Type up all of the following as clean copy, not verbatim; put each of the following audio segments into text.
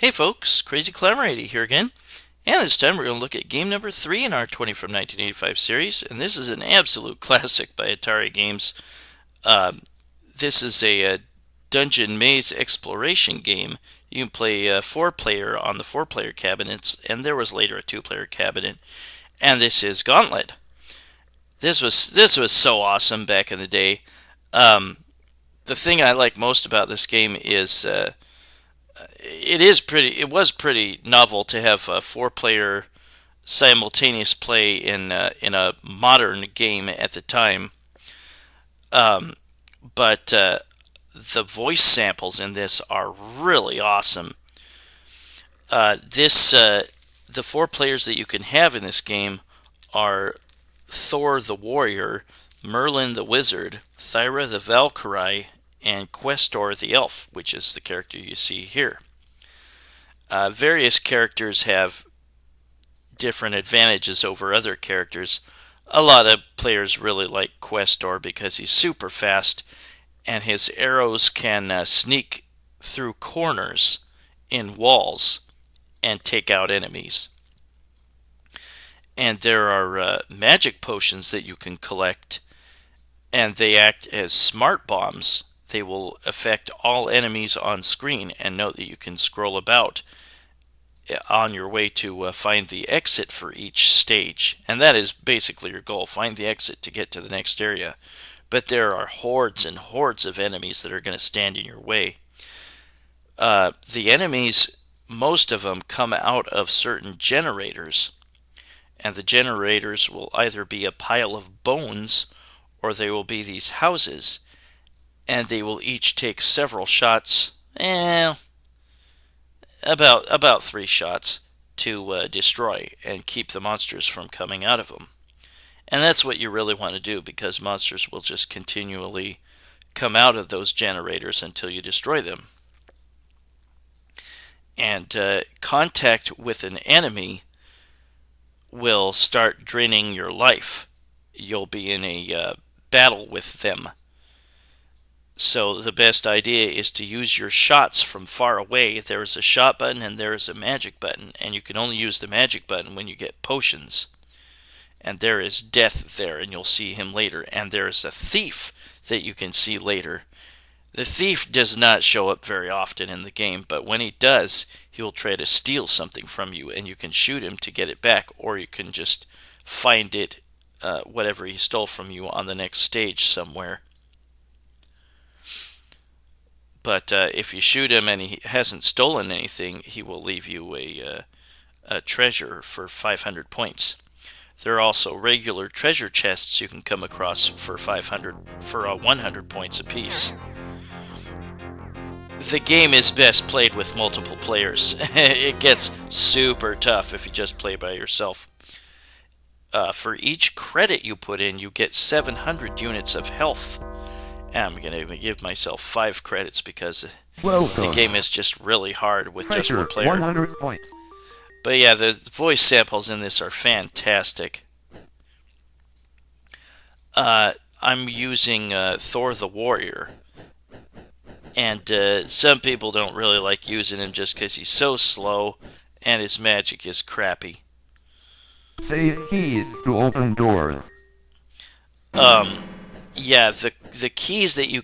Hey folks, Crazy Clamorady here again, and this time we're going to look at game number 3 in our 20 from 1985 series, and this is an absolute classic by Atari Games. This is a dungeon maze exploration game. You can play 4-player on the 4-player cabinets, and there was later a 2-player cabinet, and this is Gauntlet. This was so awesome back in the day. The thing I like most about this game is it was pretty novel to have a 4-player simultaneous play in a modern game at the time. But the voice samples in this are really awesome. The 4 players that you can have in this game are Thor the Warrior, Merlin the Wizard, Thyra the Valkyrie, and Questor the Elf, which is the character you see here. Various characters have different advantages over other characters. A lot of players really like Questor because he's super fast, and his arrows can sneak through corners in walls and take out enemies. And there are magic potions that you can collect, and they act as smart bombs. They will affect all enemies on screen, and note that you can scroll about on your way to find the exit for each stage. And that is basically your goal, find the exit to get to the next area. But there are hordes and hordes of enemies that are going to stand in your way. The enemies, most of them come out of certain generators, and the generators will either be a pile of bones or they will be these houses, and they will each take several shots, about 3 shots to destroy and keep the monsters from coming out of them. And that's what you really want to do, because monsters will just continually come out of those generators until you destroy them. And contact with an enemy will start draining your life. You'll be in a battle with them. So the best idea is to use your shots from far away. There is a shot button and there is a magic button, and you can only use the magic button when you get potions. And there is Death there, and you'll see him later. And there is a thief that you can see later. The thief does not show up very often in the game, but when he does, he will try to steal something from you, and you can shoot him to get it back, or you can just find it, whatever he stole from you, on the next stage somewhere. But if you shoot him and he hasn't stolen anything, he will leave you a treasure for 500 points. There are also regular treasure chests you can come across for 100 points apiece. The game is best played with multiple players. It gets super tough if you just play by yourself. For each credit you put in, you get 700 units of health. And I'm going to give myself 5 credits because the game is just really hard with just one player. 100 points. But yeah, the voice samples in this are fantastic. I'm using Thor the Warrior. And some people don't really like using him just because he's so slow and his magic is crappy. Say keys to open doors. Yeah, the keys that you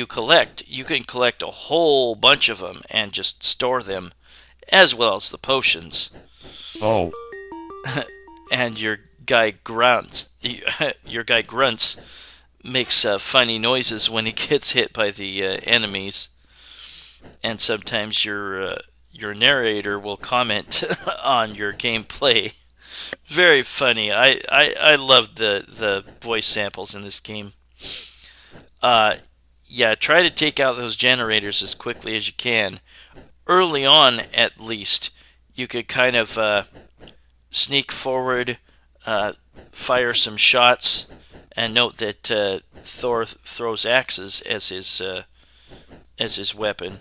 collect, you can collect a whole bunch of them and just store them, as well as the potions. Oh. And your guy grunts. Makes funny noises when he gets hit by the enemies, and sometimes your narrator will comment on your gameplay. Very funny. I love the voice samples in this game. Yeah, try to take out those generators as quickly as you can. Early on, at least, you could kind of sneak forward, fire some shots, and note that Thor throws axes as his weapon,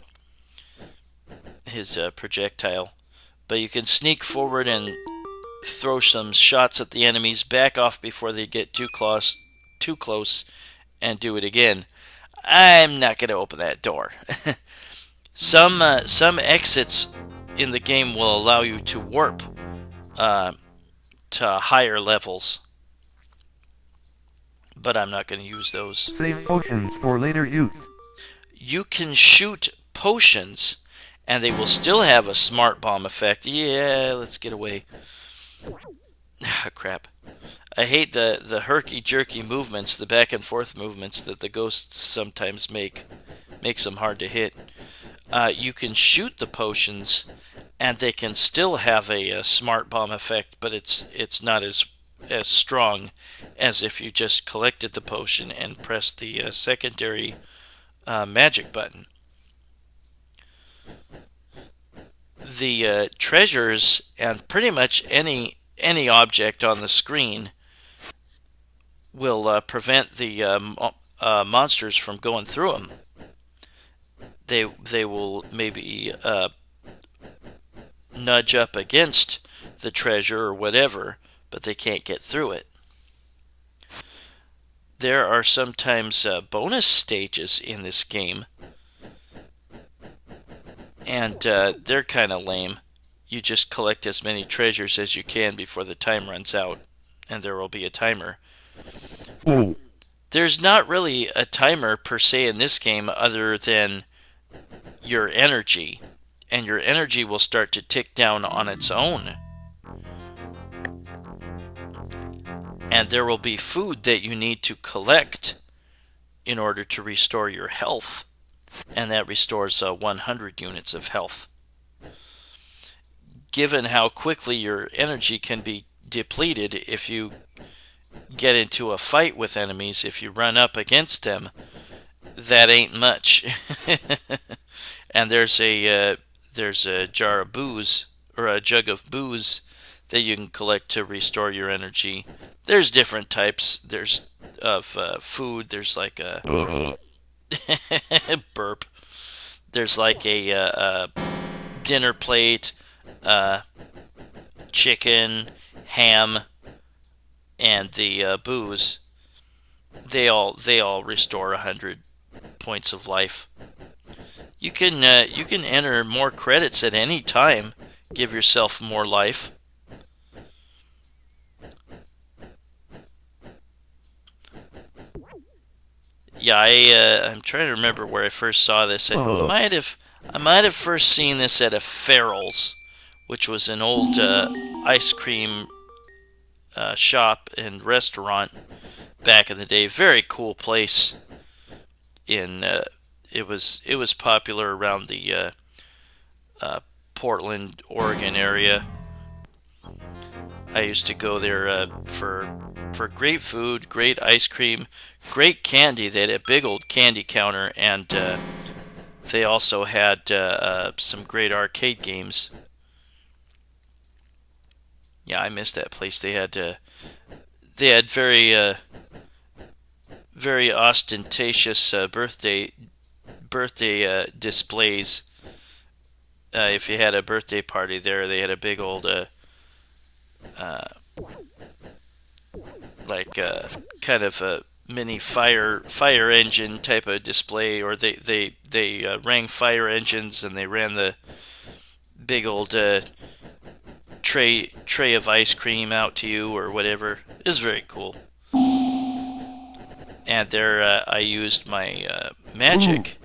his projectile. But you can sneak forward and throw some shots at the enemies, back off before they get too close, and do it again. I'm not going to open that door. Some exits in the game will allow you to warp to higher levels, but I'm not going to use those. Save potions for later use. You can shoot potions, and they will still have a smart bomb effect. Yeah, let's get away. Crap. I hate the herky-jerky movements, the back-and-forth movements that the ghosts sometimes make. Makes them hard to hit. You can shoot the potions, and they can still have a smart bomb effect, but it's not as strong as if you just collected the potion and pressed the secondary magic button. The treasures and pretty much any object on the screen will prevent the monsters from going through them. They will maybe nudge up against the treasure or whatever, but they can't get through it. There are sometimes bonus stages in this game, and they're kind of lame. You just collect as many treasures as you can before the time runs out, and there will be a timer. Oh. There's not really a timer per se in this game other than your energy, and your energy will start to tick down on its own. And there will be food that you need to collect in order to restore your health, and that restores 100 units of health. Given how quickly your energy can be depleted if you get into a fight with enemies, if you run up against them, that ain't much. And there's a jar of booze, or a jug of booze, that you can collect to restore your energy. There's different types. There's of food. There's like a burp. There's like a dinner plate, chicken, ham, and the booze. They all restore 100 points of life. You can enter more credits at any time. Give yourself more life. Yeah, I'm trying to remember where I first saw this. I might have first seen this at a Farrell's, which was an old ice cream shop and restaurant back in the day. Very cool place. It was popular around the Portland, Oregon area. I used to go there for great food, great ice cream, great candy. They had a big old candy counter, and they also had some great arcade games. Yeah, I missed that place. They had very very ostentatious birthday displays. If you had a birthday party there, they had a big old kind of a mini fire engine type of display, or they rang fire engines, and they ran the big old tray of ice cream out to you or whatever. It was very cool. And there I used my magic,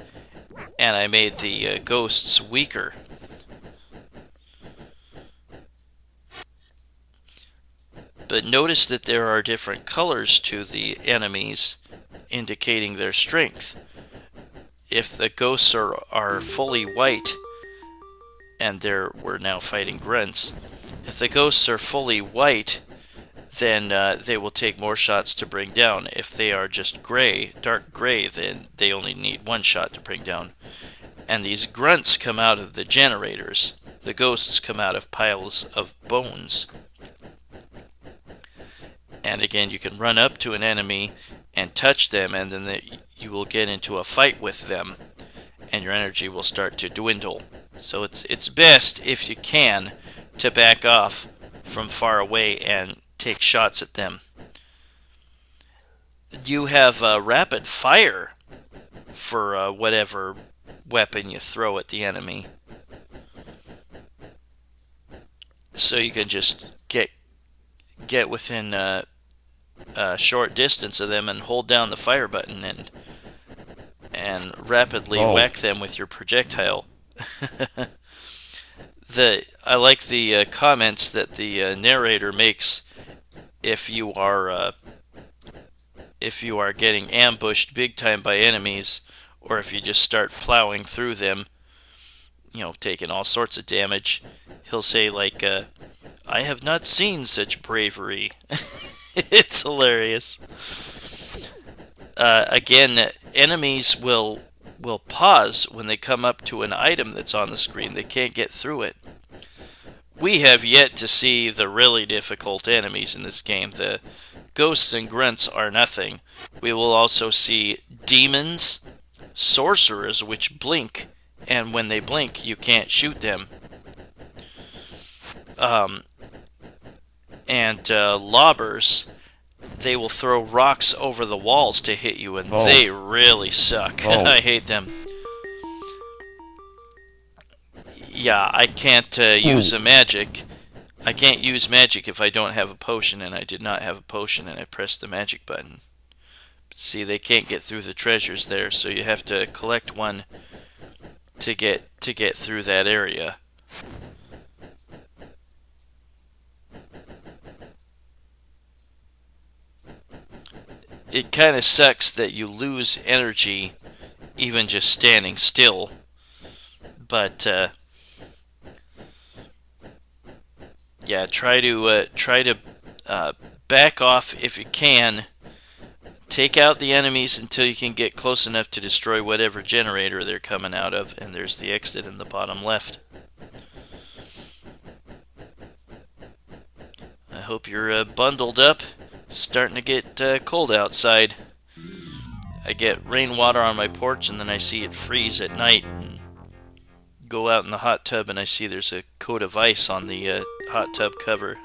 and I made the ghosts weaker. But notice that there are different colors to the enemies, indicating their strength. If the ghosts are fully white, and we're now fighting grunts, if the ghosts are fully white, then they will take more shots to bring down. If they are just gray, dark gray, then they only need one shot to bring down. And these grunts come out of the generators. The ghosts come out of piles of bones. And again, you can run up to an enemy and touch them, and then you will get into a fight with them, and your energy will start to dwindle. So it's best, if you can, to back off from far away and take shots at them. You have rapid fire for whatever weapon you throw at the enemy. So you can just get within a short distance of them and hold down the fire button and rapidly whack them with your projectile. I like the comments that the narrator makes if you are getting ambushed big time by enemies, or if you just start plowing through them, taking all sorts of damage. He'll say, like, I have not seen such bravery. It's hilarious. Again, enemies will pause when they come up to an item that's on the screen. They can't get through it. We have yet to see the really difficult enemies in this game. The ghosts and grunts are nothing. We will also see demons, sorcerers, which blink, and when they blink, you can't shoot them. And lobbers, they will throw rocks over the walls to hit you, and they really suck. I hate them. Yeah, I can't use a magic. I can't use magic if I don't have a potion, and I did not have a potion, and I pressed the magic button. But see, they can't get through the treasures there, so you have to collect one to get through that area. It kind of sucks that you lose energy even just standing still, but yeah, try to back off if you can. Take out the enemies until you can get close enough to destroy whatever generator they're coming out of, and there's the exit in the bottom left. I hope you're bundled up. It's starting to get cold outside. I get rainwater on my porch, and then I see it freeze at night, and go out in the hot tub, and I see there's a coat of ice on the hot tub cover.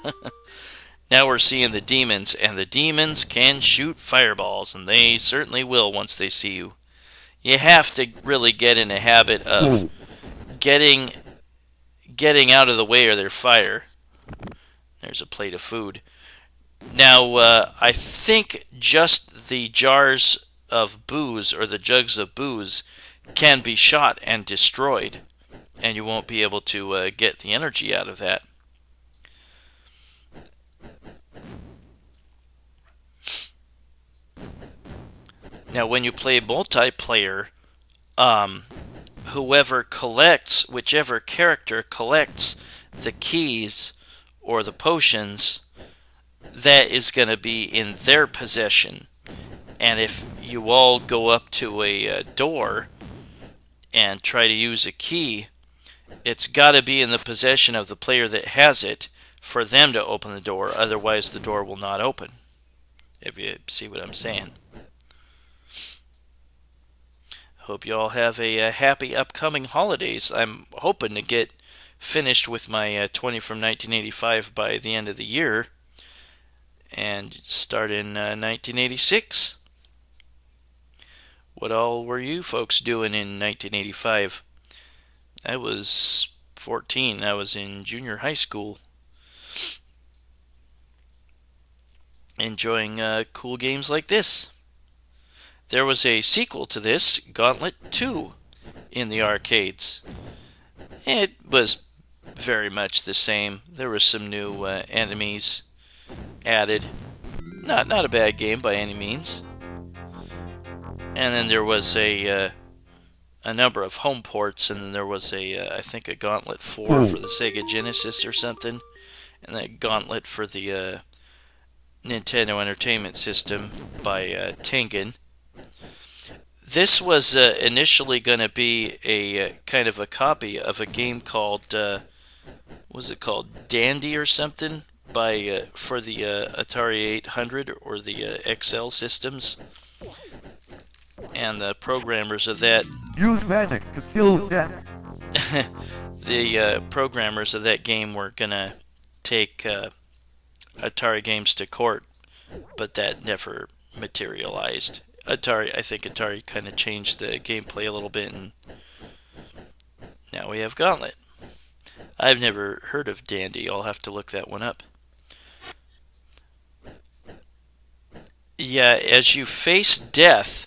Now we're seeing the demons, and the demons can shoot fireballs, and they certainly will once they see you. You have to really get in a habit of getting out of the way of their fire. There's a plate of food. Now, I think just the jars of booze, or the jugs of booze, can be shot and destroyed, and you won't be able to get the energy out of that. Now, when you play multiplayer, whichever character collects the keys or the potions, that is going to be in their possession. And if you all go up to a door and try to use a key, it's got to be in the possession of the player that has it for them to open the door. Otherwise, the door will not open. If you see what I'm saying. Hope you all have a happy upcoming holidays. I'm hoping to get finished with my 20 from 1985 by the end of the year and start in 1986. What all were you folks doing in 1985? I was 14. I was in junior high school. Enjoying cool games like this. There was a sequel to this, Gauntlet 2, in the arcades. It was very much the same. There were some new enemies added. Not a bad game by any means. And then there was a number of home ports, and then there was I think a Gauntlet 4 for the Sega Genesis or something, and a Gauntlet for the Nintendo Entertainment System by Tengen. This was initially going to be a kind of a copy of a game called, what was it called, Dandy or something, for the Atari 800 or the XL systems. And the programmers of that... Use magic to kill death. The programmers of that game were going to take Atari Games to court, but that never materialized. I think Atari kind of changed the gameplay a little bit and Now we have Gauntlet. I've never heard of Dandy. I'll have to look that one up. Yeah, as you face death,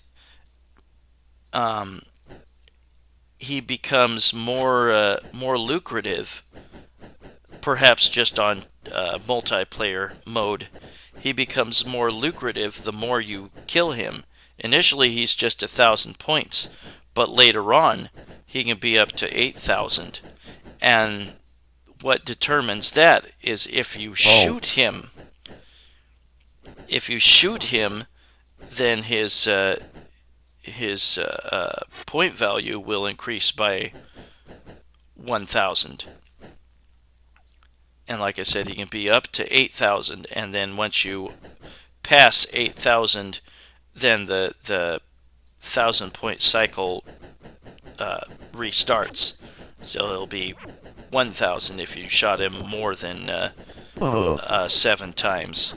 he becomes more lucrative. Perhaps just on multiplayer mode, he becomes more lucrative the more you kill him. Initially, he's just 1,000 points, but later on, he can be up to 8,000. And what determines that is if you shoot him. If you shoot him, then his point value will increase by 1,000. And like I said, he can be up to 8,000, and then once you pass 8,000, then the 1,000-point cycle restarts. So it'll be 1,000 if you shot him more than 7 times.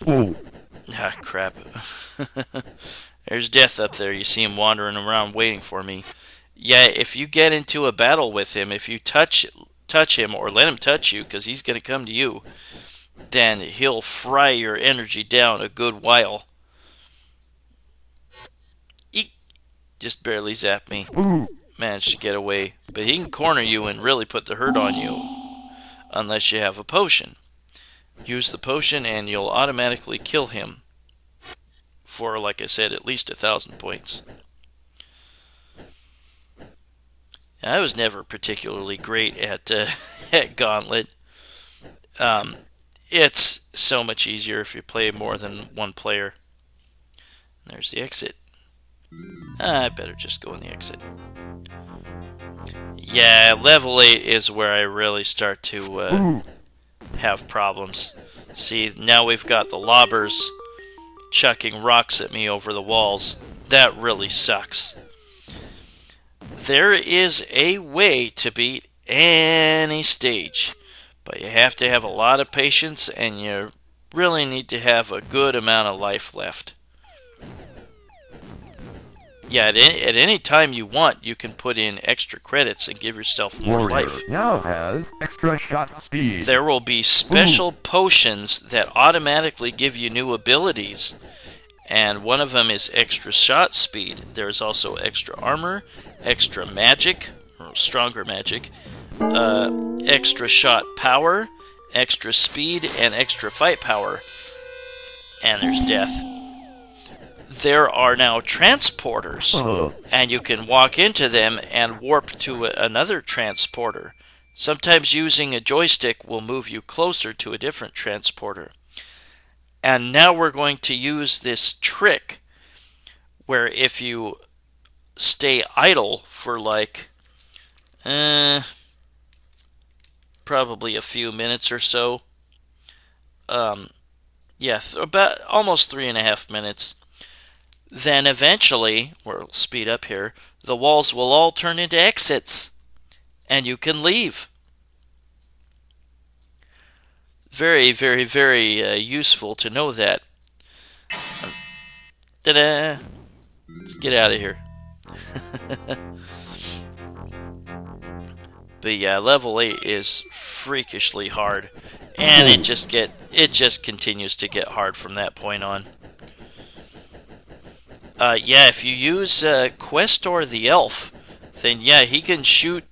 Ah, crap. There's death up there. You see him wandering around waiting for me. Yeah, if you get into a battle with him, if you touch him or let him touch you, because he's going to come to you, then he'll fry your energy down a good while. Eek! Just barely zapped me. Managed to get away. But he can corner you and really put the hurt on you, unless you have a potion. Use the potion and you'll automatically kill him for, like I said, at least 1,000 points. I was never particularly great at at Gauntlet. It's so much easier if you play more than one player. There's the exit. I better just go in the exit. Yeah, level 8 is where I really start to have problems. See, now we've got the lobbers chucking rocks at me over the walls. That really sucks. There is a way to beat any stage, but you have to have a lot of patience and you really need to have a good amount of life left. Yeah, at any time you want, you can put in extra credits and give yourself more life. Now has extra shot speed. There will be special potions that automatically give you new abilities. And one of them is extra shot speed. There's also extra armor, extra magic, or stronger magic, extra shot power, extra speed, and extra fight power. And there's death. There are now transporters, and you can walk into them and warp to another transporter. Sometimes using a joystick will move you closer to a different transporter. And now we're going to use this trick where if you stay idle for like probably a few minutes or so, about almost 3.5 minutes, then eventually, we'll speed up here, the walls will all turn into exits and you can leave. Very, very, very useful to know that. Ta-da! Let's get out of here. But yeah, level 8 is freakishly hard, and it just continues to get hard from that point on. Yeah, if you use Questor the elf, then yeah, he can shoot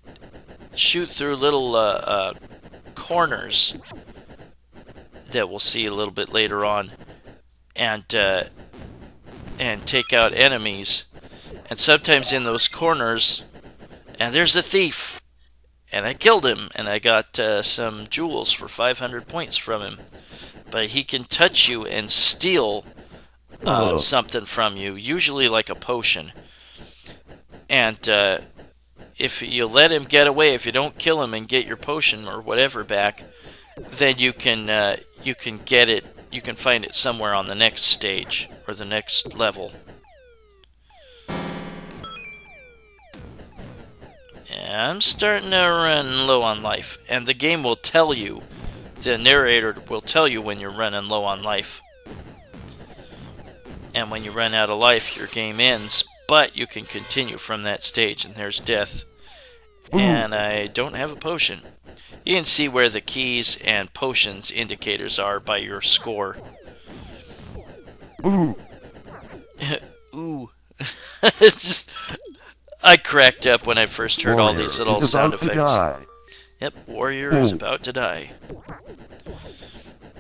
through little corners that we'll see a little bit later on, and take out enemies. And sometimes in those corners, and there's a thief, and I killed him, and I got some jewels for 500 points from him. But he can touch you and steal something from you, usually like a potion. And if you let him get away, if you don't kill him and get your potion or whatever back, then you can get it. You can find it somewhere on the next stage or the next level. Yeah, I'm starting to run low on life, and the game will tell you. The narrator will tell you when you're running low on life. And when you run out of life, your game ends. but you can continue from that stage, and there's death. And I don't have a potion. You can see where the keys and potions indicators are by your score. Ooh. Ooh. Just, I cracked up when I first heard all these little sound effects. Yep, warrior is about to die.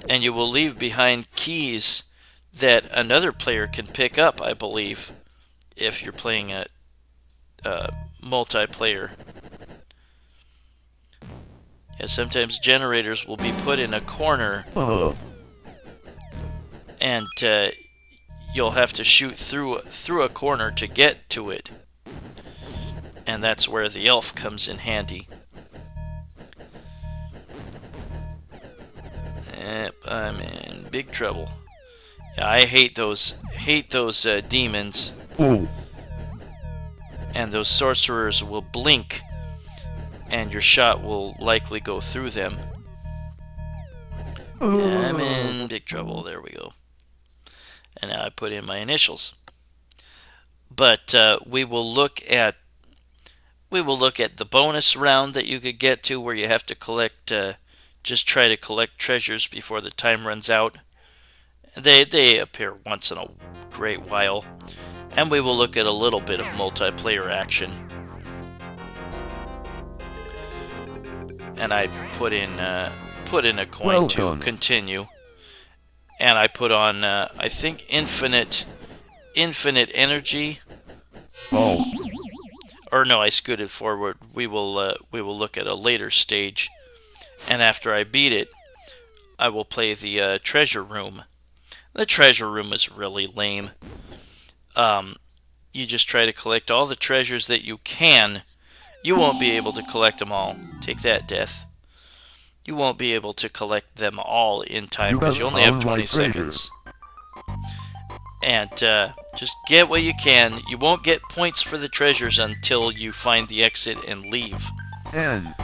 And you will leave behind keys that another player can pick up, I believe, if you're playing a multiplayer. Yeah, sometimes generators will be put in a corner, and you'll have to shoot through a corner to get to it. And that's where the elf comes in handy. Yep, I'm in big trouble. Yeah, I hate those demons. And those sorcerers will blink, and your shot will likely go through them. I'm in big trouble. There we go. And now I put in my initials. But we will look at the bonus round that you could get to, where you have to collect. Just try to collect treasures before the time runs out. They appear once in a great while. And we will look at a little bit of multiplayer action. And I put in a coin to continue. And I put on I think infinite energy. Or no, I scooted forward. We will look at a later stage. And after I beat it, I will play the treasure room. The treasure room is really lame. You just try to collect all the treasures that you can. You won't be able to collect them all. Take that, Death. You won't be able to collect them all in time because you only have 20 seconds. And just get what you can. You won't get points for the treasures until you find the exit and leave. 10,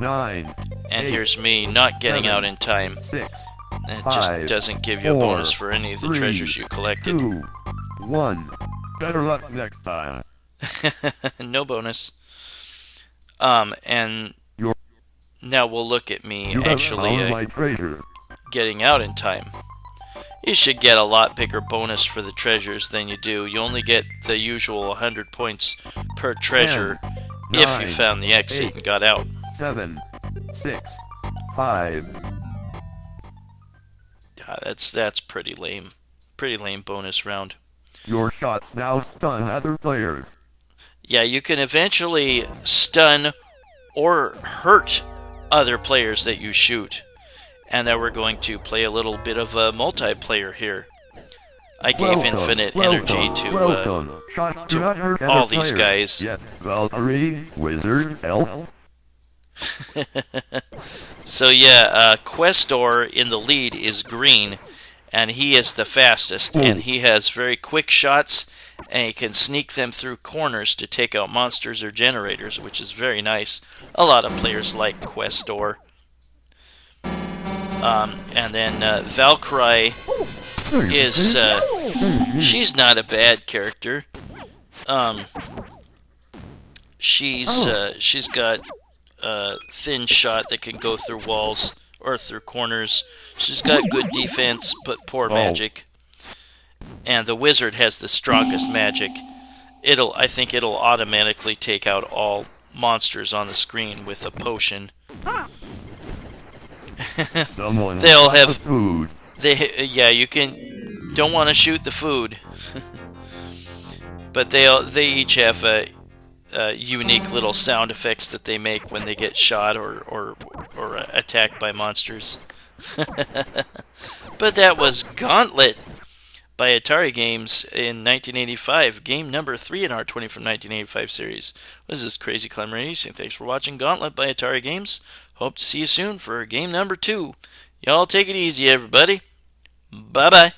9, and here's me not getting out in time. It just doesn't give you a bonus for any of the treasures you collected. 2, 1. Better luck next time. No bonus. And now we'll look at me actually getting out in time. You should get a lot bigger bonus for the treasures than you do. You only get the usual 100 points per treasure 10, if you found the exit 8, and got out. 7, 6, 5. That's pretty lame. Pretty lame bonus round. Your shots now stun other players. Yeah, you can eventually stun or hurt other players that you shoot. And now we're going to play a little bit of a multiplayer here. I gave infinite energy to all these guys. Yes, valkyrie, wizard, elf. So yeah, Questor in the lead is green, and he is the fastest, and he has very quick shots, and he can sneak them through corners to take out monsters or generators, which is very nice. A lot of players like Questor. And then Valkyrie is she's not a bad character. She's got a thin shot that can go through walls or through corners. She's got good defense but poor magic. And the wizard has the strongest magic. I think it'll automatically take out all monsters on the screen with a potion. They'll have food. You don't want to shoot the food. But they each have unique little sound effects that they make when they get shot or attacked by monsters. But that was Gauntlet by Atari Games in 1985, game number 3 in our 20 from 1985 series. This is Crazy Climber Racing. Thanks for watching Gauntlet by Atari Games. Hope to see you soon for game number 2. Y'all take it easy, everybody. Bye-bye.